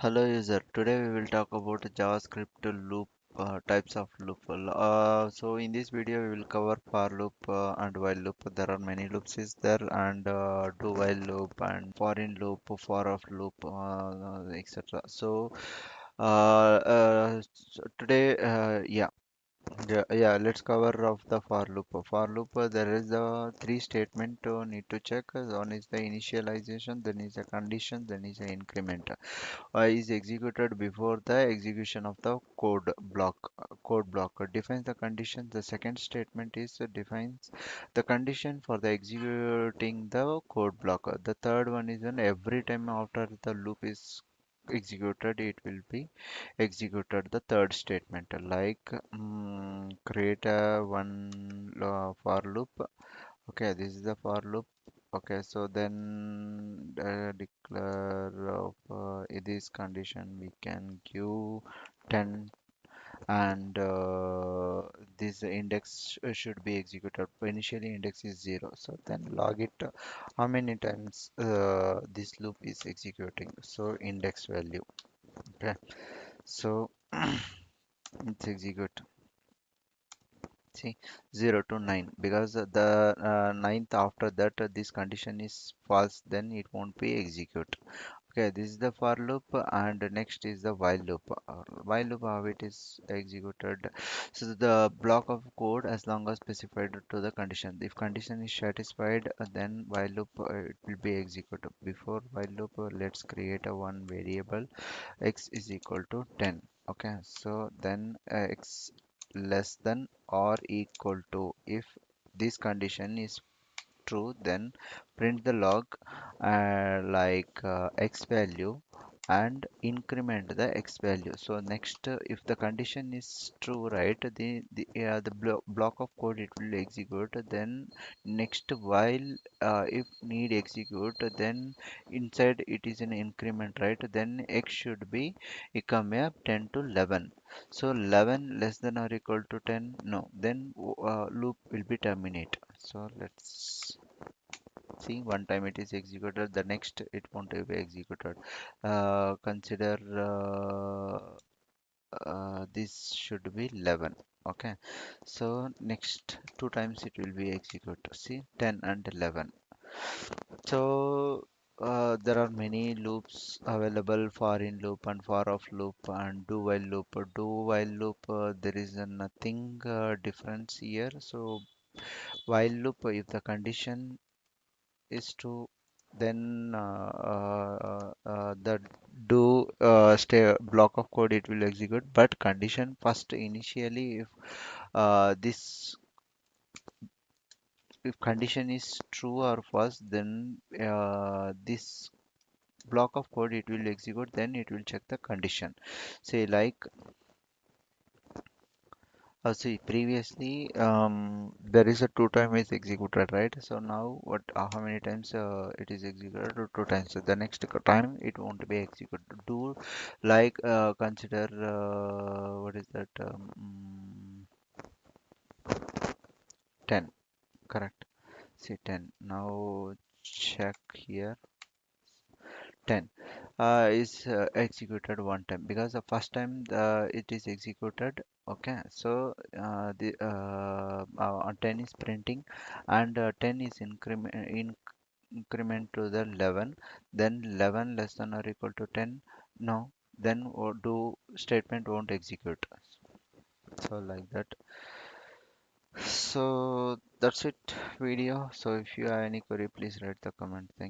Hello user, today we will talk about JavaScript loop types of loop. So in this video we will cover for loop and while loop. There are many loops is there and do while loop and for in loop, for of loop, etc. So today let's cover of the for loop. For loop, there is three statement need to check. One is the initialization, then is a condition, then is a increment is executed before the execution of the code block defines the condition. The second statement is defines the condition for the executing the code block. The third one is an every time after the loop is executed it will be executed the third statement like create a one for loop. Okay, this is the for loop. Okay, so then declare of this condition we can give 10 and this index should be executed. Initially index is 0. So then log it how many times this loop is executing. So index value. Okay, so it's execute. See 0 to 9 because the ninth after that this condition is false then it won't be execute. Okay, this is the for loop and next is the while loop. While loop how it is executed. So the block of code as long as specified to the condition. If condition is satisfied, then while loop it will be executed. Before while loop, let's create a one variable x is equal to 10. Okay, so then x less than or equal to if this condition is true then print the log x value and increment the x value. So next if the condition is true, right, the block of code it will execute. Then next while if need execute, then inside it is an increment, right, then x should be become a 10 to 11. So 11 less than or equal to 10, no, then loop will be terminate. So let's see one time it is executed, the next it won't be executed. Consider this should be 11. Okay, so next two times it will be executed. See 10 and 11. So there are many loops available for in loop and for of loop and do while loop. Do while loop there is nothing difference here. So while loop if the condition is to then the do stay block of code it will execute but condition first initially this if condition is true or false then this block of code it will execute then it will check the condition. Say like see previously there is a two time is executed, right? So now what how many times it is executed? Two times. So the next time it won't be executed. Do like consider what is that 10, correct? See 10. Now check here 10 is executed one time because the first time it is executed. Okay, so 10 is printing and 10 is increment to the 11, then 11 less than or equal to 10, no, then do statement won't execute. So like that. So that's it video. So if you have any query please write the comment. Thank